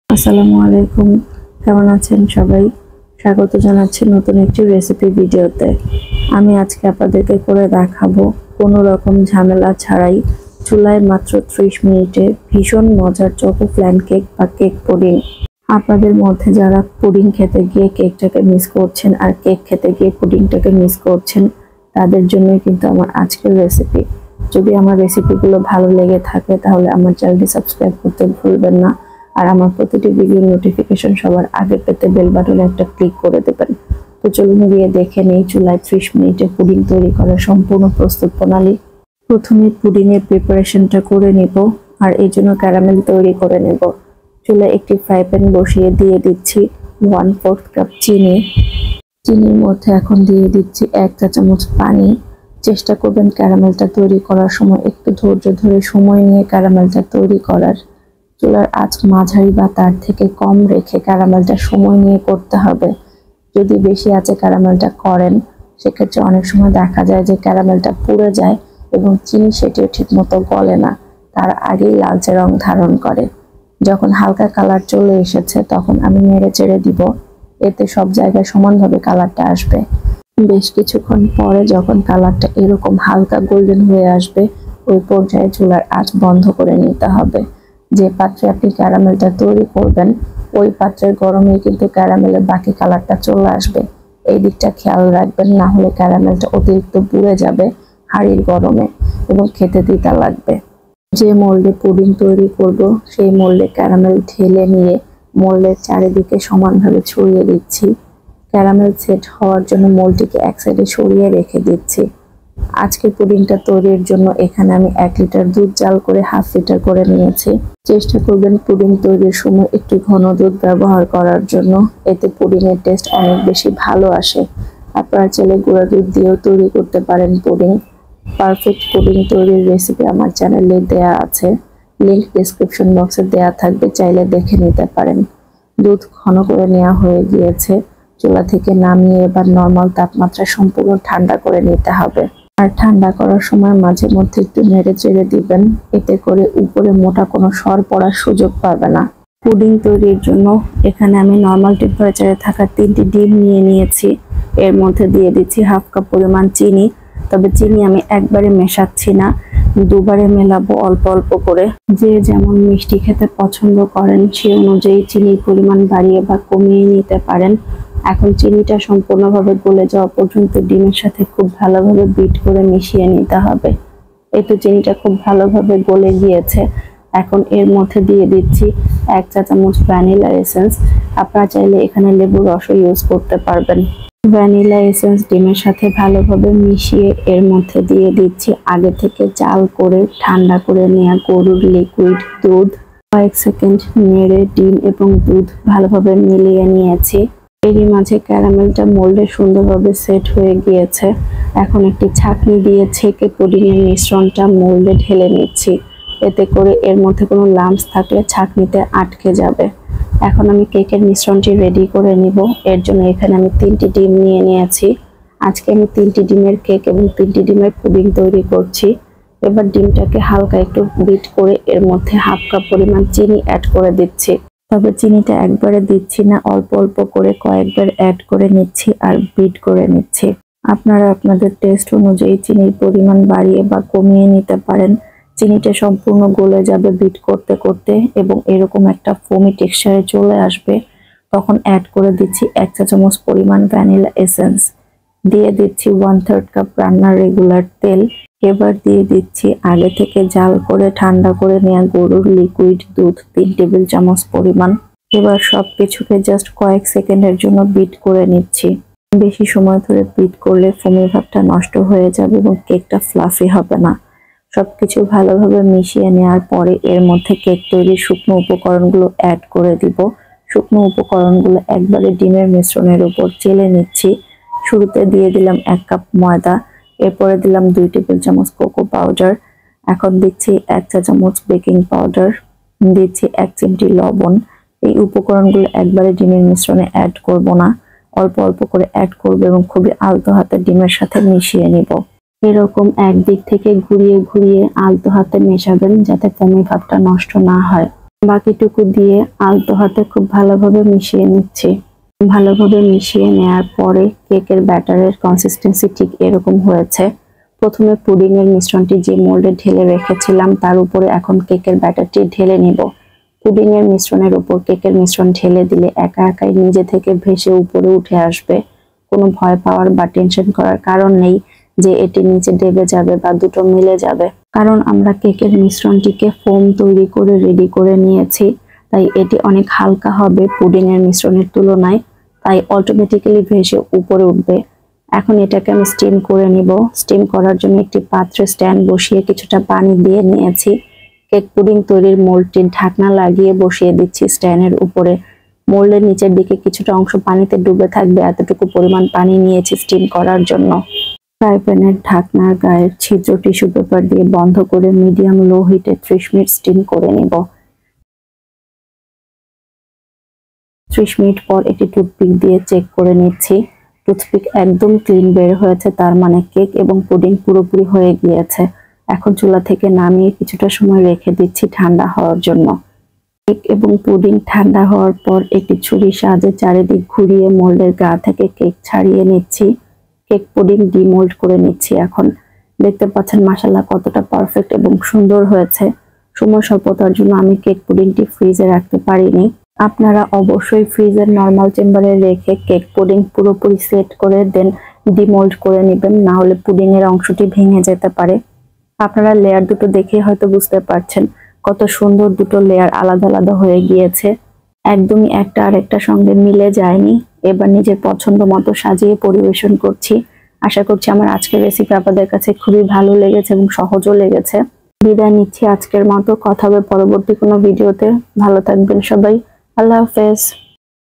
আসসালামু আলাইকুম, কেমন আছেন সবাই? স্বাগত জানাচ্ছি নতুন একটি রেসিপি ভিডিওতে। আমি আজকে আপনাদেরকে করে দেখাবো কোনো রকম ঝামেলা ছাড়াই চুলায় মাত্র 30 মিনিটে ভীষণ মজার চকো ফ্ল্যান কেক বা কেক পুডিং। আপনাদের মধ্যে যারা পুডিং খেতে গিয়ে কেকটাকে মিস করছেন আর কেক খেতে গিয়ে পুডিংটাকে মিস করছেন, তাদের জন্যই কিন্তু আমার আজকের রেসিপি। যদি আমার রেসিপিগুলো ভালো লেগে থাকে তাহলে আমার চ্যানেলটি সাবস্ক্রাইব করতে ভুলবেন না, আর আমার প্রতিটি ভিডিও নোটিফিকেশন সবার আগে পেতে বেল বাটনে একটা ক্লিক করে দেবেন। তো চলুন গিয়ে দেখে নেই চুলায় 30 মিনিটে পুডিং তৈরি করার সম্পূর্ণ প্রস্তুত প্রণালী। প্রথমে পুডিং এর প্রিপারেশনটা করে নেব, আর এই জন্য ক্যারামেল তৈরি করে নেব। চুলায় একটি ফ্রাই প্যান বসিয়ে দিয়ে দিচ্ছি 1/4 কাপ চিনি। চিনির মধ্যে এখন দিয়ে দিচ্ছি 1 চা চামচ পানি। চেষ্টা করবেন ক্যারামেলটা তৈরি করার সময় একটু ধৈর্য ধরে সময় নিয়ে ক্যারামেলটা তৈরি করার। চুলার আঁচ মাঝারি বা তার থেকে কম রেখে ক্যারামেলটা সময় নিয়ে করতে হবে। যদি বেশি আঁচে ক্যারামেলটা করেন, সেক্ষেত্রে অনেক সময় দেখা যায় যে ক্যারামেলটা পুড়ে যায় এবং চিনি সেটিও ঠিক মতো গলে না, তার আগেই লালচে রং ধারণ করে। যখন হালকা কালার চলে এসেছে তখন আমি নেড়ে চেড়ে দিব, এতে সব জায়গায় সমানভাবে কালারটা আসবে। বেশ কিছুক্ষণ পরে যখন কালারটা এরকম হালকা গোল্ডেন হয়ে আসবে, ওই পর্যায়ে চুলার আঁচ বন্ধ করে নিতে হবে। যে পাত্রে আপনি ক্যারামেলটা তৈরি করবেন, ওই পাত্রের গরমেই কিন্তু ক্যারামেলের বাকি কালারটা চলে আসবে। এই দিকটা খেয়াল রাখবেন, না হলে ক্যারামেলটা অতিরিক্ত পুড়ে যাবে হাঁড়ির গরমে এবং খেতে তিতা লাগবে। যে মোল্ডে পুডিং তৈরি করব, সেই মোল্ডে ক্যারামেল ঢেলে নিয়ে মোল্ডের চারিদিকে সমানভাবে ছড়িয়ে দিচ্ছি। ক্যারামেল সেট হওয়ার জন্য মোল্ডটিকে এক সাইডে সরিয়ে রেখে দিচ্ছি। আজকে পুডিংটা তৈরির জন্য এখানে আমি 1 লিটার দুধ জাল করে 1/2 লিটার করে নিয়েছি। চেষ্টা করবেন পুডিং তৈরির সময় একটু ঘন দুধ ব্যবহার করার জন্য, এতে পুডিং এর টেস্ট অনেক বেশি ভালো আসে। আপনারা চাইলে গুঁড়া দুধ দিয়েও তৈরি করতে পারেন পুডিং। পারফেক্ট পুডিং তৈরির রেসিপি আমার চ্যানেলে দেয়া আছে, লিংক ডেসক্রিপশন বক্সে দেয়া থাকবে, চাইলে দেখে নিতে পারেন। দুধ ঘন করে নেওয়া হয়ে গিয়েছে। চুলা থেকে নামিয়ে এবার নরমাল তাপমাত্রায় সম্পূর্ণ ঠান্ডা করে নিতে হবে। আর ঠান্ডা করার সময় মাঝে মধ্যে একটু নেড়ে চেড়ে দিবেন, এতে করে উপরে মোটা কোনো সর পড়ার সুযোগ পাবে না। পুডিং তৈরির জন্য এখানে আমি নরমাল টেম্পারেচারে থাকা 3টি ডিম নিয়ে নিয়েছি। এর মধ্যে দিয়ে দিচ্ছি 1/2 কাপ পরিমাণ চিনি। তবে চিনি আমি একবারে মেশাচ্ছি না, দুবারে মেলাবো অল্প অল্প করে। যে যেমন মিষ্টি খেতে পছন্দ করেন সেই অনুযায়ী চিনির পরিমাণ বাড়িয়ে বা কমিয়ে নিতে পারেন। এখন চিনিটা সম্পূর্ণভাবে গলে যাওয়া পর্যন্ত ডিমের সাথে খুব ভালোভাবে বিট করে মিশিয়ে নিতে হবে। এই তো চিনিটা খুব ভালোভাবে গলে গিয়েছে। এখন এর মধ্যে দিয়ে দিচ্ছি 1 চা চামচ ভ্যানিলা এসেন্স। আপনারা চাইলে এখানে লেবুর রসও ইউজ করতে পারবেন। ভ্যানিলা এসেন্স ডিমের সাথে ভালোভাবে মিশিয়ে এর মধ্যে দিয়ে দিচ্ছি আগে থেকে জাল করে ঠান্ডা করে নেওয়া গরুর লিকুইড দুধ। কয়েক সেকেন্ড নেড়ে ডিম এবং দুধ ভালোভাবে মিলিয়ে নিয়েছি। এরই মাঝে ক্যারামেলটা মোল্ডে সুন্দরভাবে সেট হয়ে গিয়েছে। এখন একটি ছাঁকনি দিয়ে ছেঁকে পুডিং এর মিশ্রণটা মোল্ডে ঢেলে নিচ্ছি, এতে করে এর মধ্যে কোনো লাম্পস থাকলে ছাঁকনিতে আটকে যাবে। এখন আমি কেকের মিশ্রণটি রেডি করে নিব। এর জন্য এখানে আমি 3টি ডিম নিয়ে নিয়েছি। আজকে আমি 3টি ডিমের কেক এবং 3টি ডিমের পুডিং তৈরি করছি। এবার ডিমটাকে হালকা একটু বিট করে এর মধ্যে 1/2 কাপ পরিমাণ চিনি অ্যাড করে দিচ্ছি। তবে চিনিটা একবারে দিচ্ছি না, অল্প অল্প করে কয়েকবার অ্যাড করে নিচ্ছি আর বিট করে নিচ্ছি। আপনারা আপনাদের টেস্ট অনুযায়ী চিনির পরিমাণ বাড়িয়ে বা কমিয়ে নিতে পারেন। চিনিটা সম্পূর্ণ গলে যাবে বিট করতে করতে এবং এরকম একটা ফোমি টেক্সচারে চলে আসবে, তখন অ্যাড করে দিচ্ছি 1 চা চামচ পরিমাণ ভ্যানিলা এসেন্স। দিয়ে দিচ্ছি 1/3 কাপ রান্নার রেগুলার তেল। এবার দিয়ে দিচ্ছি আগে থেকে জাল করে ঠান্ডা করে নেওয়া গরুর লিকুইড দুধ 3 টেবিল চামচ পরিমাণ। এবার সবকিছুকে জাস্ট কয়েক সেকেন্ডের জন্য বিট করে নিচ্ছি। বেশি সময় ধরে বিট করলে ফোমি ভাবটা নষ্ট হয়ে যাবে এবং কেকটা ফ্লাফি হবে না। সবকিছু ভালোভাবে মিশিয়ে নেওয়ার পরে এর মধ্যে কেক তৈরির শুকনো উপকরণগুলো অ্যাড করে দিব। শুকনো উপকরণগুলো একবারে ডিমের মিশ্রণের উপর চেলে নিচ্ছি। শুরুতে দিয়ে দিলাম 1 কাপ ময়দা, এরপরে দিলাম 2 টেবিল চামচ কোকো পাউডার। এখন দিচ্ছি 1 চা চামচ বেকিং পাউডার, দিচ্ছি 1 চিমটি লবণ। এই উপকরণগুলো একবারে ডিমের মিশ্রণে অ্যাড করব না, অল্প অল্প করে অ্যাড করব এবং খুবই আলতো হাতে ডিমের সাথে মিশিয়ে নিব। এরকম একদিক থেকে ঘুরিয়ে ঘুরিয়ে আলতো হাতে মেশাবেন যাতে ফোমি ভাবটা নষ্ট না হয়। বাকিটুকু দিয়ে আলতো হাতে খুব ভালোভাবে মিশিয়ে নিচ্ছি। ভালোভাবে মিশিয়ে নেওয়ার পরে কেকের ব্যাটারের কনসিস্টেন্সি ঠিক এরকম হয়েছে। প্রথমে পুডিং এর মিশ্রণটি যে মোল্ডে ঢেলে রেখেছিলাম তার উপরে এখন কেকের ব্যাটারটি ঢেলে নিব। পুডিং এর মিশ্রণের উপর কেকের মিশ্রণ ঢেলে দিলে একা একাই নিজে থেকে ভেসে উপরে উঠে আসবে। কোনো ভয় পাওয়ার বা টেনশন করার কারণ নেই যে এটি নিচে ডেবে যাবে বা দুটো মিলে যাবে, কারণ আমরা কেকের মিশ্রণটিকে ফোম তৈরি করে রেডি করে নিয়েছি। তাই এটি অনেক হালকা হবে পুডিং এর মিশ্রণের তুলনায়, তাই অটোমেটিক্যালি ভেসে উপরে উঠবে। এখন এটাকে আমি স্টিম করে নিব। স্টিম করার জন্য একটি পাত্রে স্ট্যান্ড বসিয়ে কিছুটা পানি দিয়ে নিয়েছি। কেক পুডিং তৈরির মোল্ডটির ঢাকনা লাগিয়ে বসিয়ে দিচ্ছি স্ট্যান্ডের উপরে। মোল্ডের নিচের দিকে কিছুটা অংশ পানিতে ডুবে থাকবে, এতটুকু পরিমাণ পানি নিয়েছি স্টিম করার জন্য। ফ্রাই প্যানের ঢাকনার গায়ের ছিদ্র টিস্যু পেপার দিয়ে বন্ধ করে মিডিয়াম লো হিটে 30 মিনিট স্টিম করে নিব। 30 মিনিট পর এটি টুথপিক দিয়ে চেক করে নিচ্ছি। টুথপিক একদম ক্লিন বের হয়েছে, তার মানে কেক এবং পুডিং পুরোপুরি হয়ে গিয়েছে। এখন চুলা থেকে নামিয়ে কিছুটা সময় রেখে দিচ্ছি ঠান্ডা হওয়ার জন্য। কেক এবং পুডিং ঠান্ডা হওয়ার পর একটি ছুরির সাহায্যে চারিদিক ঘুরিয়ে মোল্ডের গা থেকে কেক ছাড়িয়ে নিচ্ছি। কেক পুডিং ডিমোল্ড করে নিচ্ছি। এখন দেখতে পাচ্ছেন মাশাআল্লাহ কতটা পারফেক্ট এবং সুন্দর হয়েছে। সময় স্বল্পতার জন্য আমি কেক পুডিংটি ফ্রিজে রাখতে পারিনি। আপনারা অবশ্যই ফ্রিজের নরমাল চেম্বারে রেখে কেক পুডিং পুরোপুরি সেট করে দেন ডিমোল্ড করে নেবেন, না হলে পুডিং এর অংশটি ভেঙে যেতে পারে। আপনারা লেয়ার দুটো দেখে হয়তো বুঝতে পারছেন কত সুন্দর দুটো লেয়ার আলাদা আলাদা হয়ে গিয়েছে। একদমই একটা আরেকটার সঙ্গে মিলে যায়নি। এবার নিজের পছন্দ মতো সাজিয়ে পরিবেশন করছি। আশা করছি আমার আজকের রেসিপি আপনাদের কাছে খুবই ভালো লেগেছে এবং সহজও লেগেছে। বিদায় নিচ্ছি আজকের মতো। কথা হবে পরবর্তী কোনো ভিডিওতে। ভালো থাকবেন সবাই। আল্লাহ হাফেজ।